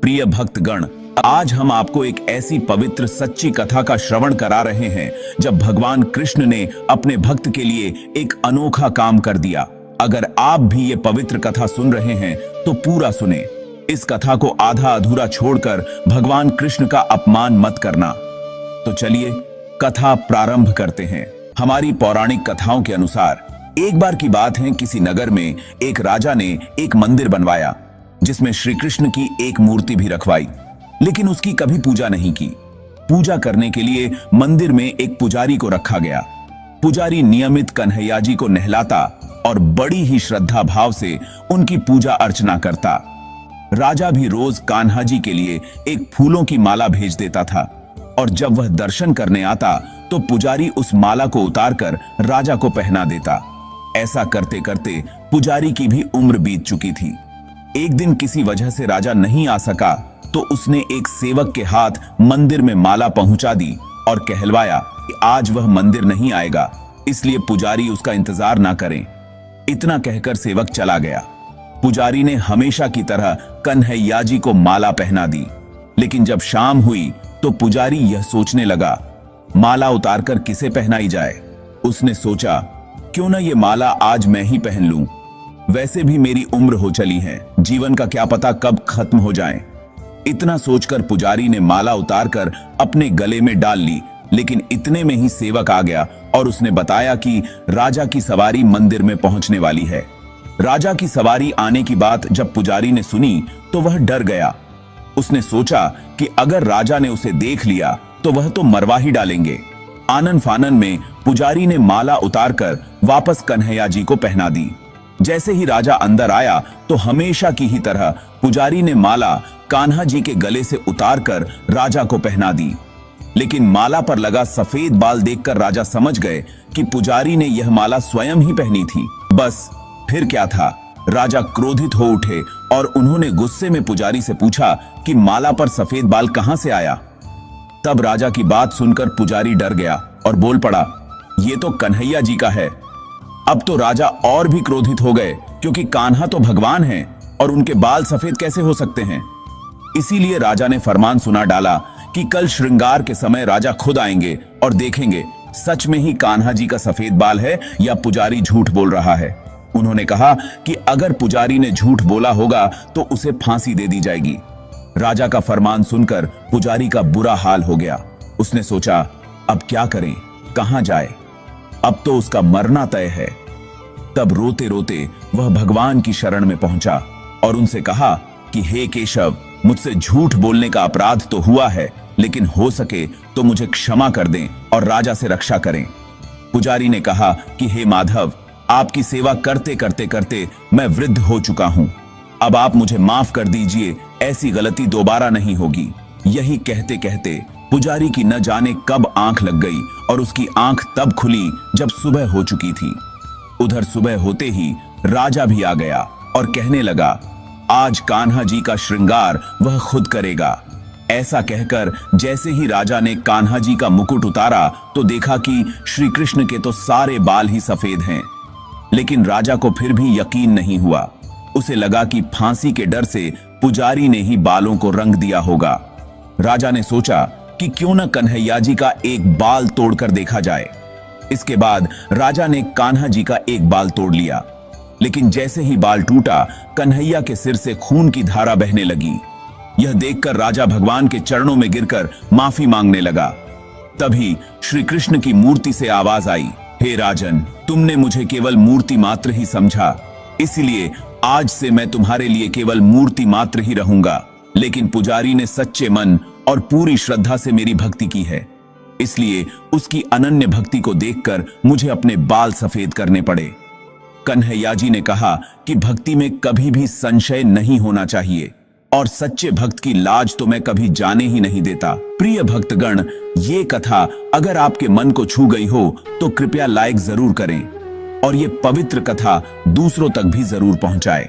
प्रिय भक्तगण, आज हम आपको एक ऐसी पवित्र सच्ची कथा का श्रवण करा रहे हैं जब भगवान कृष्ण ने अपने भक्त के लिए एक अनोखा काम कर दिया। अगर आप भी ये पवित्र कथा सुन रहे हैं तो पूरा सुने। इस कथा को आधा अधूरा छोड़कर भगवान कृष्ण का अपमान मत करना। तो चलिए कथा प्रारंभ करते हैं। हमारी पौराणिक कथाओं के अनुसार एक बार की बात है, किसी नगर में एक राजा ने एक मंदिर बनवाया जिसमें श्री कृष्ण की एक मूर्ति भी रखवाई, लेकिन उसकी कभी पूजा नहीं की। पूजा करने के लिए मंदिर में एक पुजारी को रखा गया। पुजारी नियमित कन्हैया जी को नहलाता और बड़ी ही श्रद्धा भाव से उनकी पूजा अर्चना करता। राजा भी रोज कान्हा जी के लिए एक फूलों की माला भेज देता था और जब वह दर्शन करने आता तो पुजारी उस माला को उतारकर राजा को पहना देता। ऐसा करते करते पुजारी की भी उम्र बीत चुकी थी। एक दिन किसी वजह से राजा नहीं आ सका तो उसने एक सेवक के हाथ मंदिर में माला पहुंचा दी और कहलवाया कि आज वह मंदिर नहीं आएगा, इसलिए पुजारी उसका इंतजार ना करें। इतना कहकर सेवक चला गया। पुजारी ने हमेशा की तरह कन्हैया जी को माला पहना दी, लेकिन जब शाम हुई तो पुजारी यह सोचने लगा, माला उतारकर किसे पहनाई जाए। उसने सोचा, क्यों ना ये माला आज मैं ही पहन लूं। वैसे भी मेरी उम्र हो चली है, जीवन का क्या पता कब खत्म हो जाए। इतना सोचकर पुजारी ने माला उतारकर अपने गले में डाल ली, लेकिन इतने में ही सेवक आ गया और उसने बताया कि राजा की सवारी मंदिर में पहुंचने वाली है। राजा की सवारी आने की बात जब पुजारी ने सुनी तो वह डर गया। उसने सोचा कि अगर राजा ने उसे देख लिया तो वह तो मरवा ही डालेंगे। आनन फानन में पुजारी ने माला उतारकर वापस कन्हैया जी को पहना दी। जैसे ही राजा अंदर आया तो हमेशा की ही तरह पुजारी ने माला कान्हा जी के गले से उतारकर राजा को पहना दी, लेकिन माला पर लगा सफेद बाल देखकर राजा समझ गए कि पुजारी ने यह माला स्वयं ही पहनी थी। बस फिर क्या था, राजा क्रोधित हो उठे और उन्होंने गुस्से में पुजारी से पूछा कि माला पर सफेद बाल कहां से आया। तब राजा की बात सुनकर पुजारी डर गया और बोल पड़ा, ये तो कन्हैया जी का है। अब तो राजा और भी क्रोधित हो गए, क्योंकि कान्हा तो भगवान हैं और उनके बाल सफेद कैसे हो सकते हैं। इसीलिए राजा ने फरमान सुना डाला कि कल श्रृंगार के समय राजा खुद आएंगे और देखेंगे सच में ही कान्हा जी का सफेद बाल है या पुजारी झूठ बोल रहा है। उन्होंने कहा कि अगर पुजारी ने झूठ बोला होगा तो उसे फांसी दे दी जाएगी। राजा का फरमान सुनकर पुजारी का बुरा हाल हो गया। उसने सोचा, अब क्या करें, कहां जाए, अब तो उसका मरना तय है। तब रोते रोते वह भगवान की शरण में पहुंचा और उनसे कहा कि हे केशव, मुझसे झूठ बोलने का अपराध तो हुआ है, लेकिन हो सके तो मुझे क्षमा कर दें और राजा से रक्षा करें। पुजारी ने कहा कि हे माधव, आपकी सेवा करते करते करते मैं वृद्ध हो चुका हूं, अब आप मुझे माफ कर दीजिए, ऐसी गलती दोबारा नहीं होगी। यही कहते कहते पुजारी की न जाने कब आंख लग गई और उसकी आंख तब खुली जब सुबह हो चुकी थी। उधर सुबह होते ही राजा भी आ गया और कहने लगा, आज कान्हा जी का श्रृंगार वह खुद करेगा। ऐसा कहकर जैसे ही राजा ने कान्हा जी का मुकुट उतारा तो देखा कि श्री कृष्ण के तो सारे बाल ही सफेद हैं। लेकिन राजा को फिर भी यकीन नहीं हुआ। उसे लगा कि फांसी के डर से पुजारी ने ही बालों को रंग दिया होगा। राजा ने सोचा कि क्यों न कन्हैया जी का एक बाल तोड़कर देखा जाए। इसके बाद राजा ने कान्हा जी का एक बाल तोड़ लिया, लेकिन जैसे ही बाल टूटा कन्हैया के सिर से खून की धारा बहने लगी। यह देखकर राजा भगवान के चरणों में गिरकर माफी मांगने लगा। तभी श्री कृष्ण की मूर्ति से आवाज आई, हे राजन, तुमने मुझे केवल मूर्ति मात्र ही समझा, इसलिए आज से मैं तुम्हारे लिए केवल मूर्ति मात्र ही रहूंगा। लेकिन पुजारी ने सच्चे मन और पूरी श्रद्धा से मेरी भक्ति की है, इसलिए उसकी अनन्य भक्ति को देखकर मुझे अपने बाल सफेद करने पड़े। कन्हैया जी ने कहा कि भक्ति में कभी भी संशय नहीं होना चाहिए और सच्चे भक्त की लाज तो मैं कभी जाने ही नहीं देता। प्रिय भक्तगण, ये कथा अगर आपके मन को छू गई हो तो कृपया लाइक जरूर करें और ये पवित्र कथा दूसरों तक भी जरूर पहुंचाएं।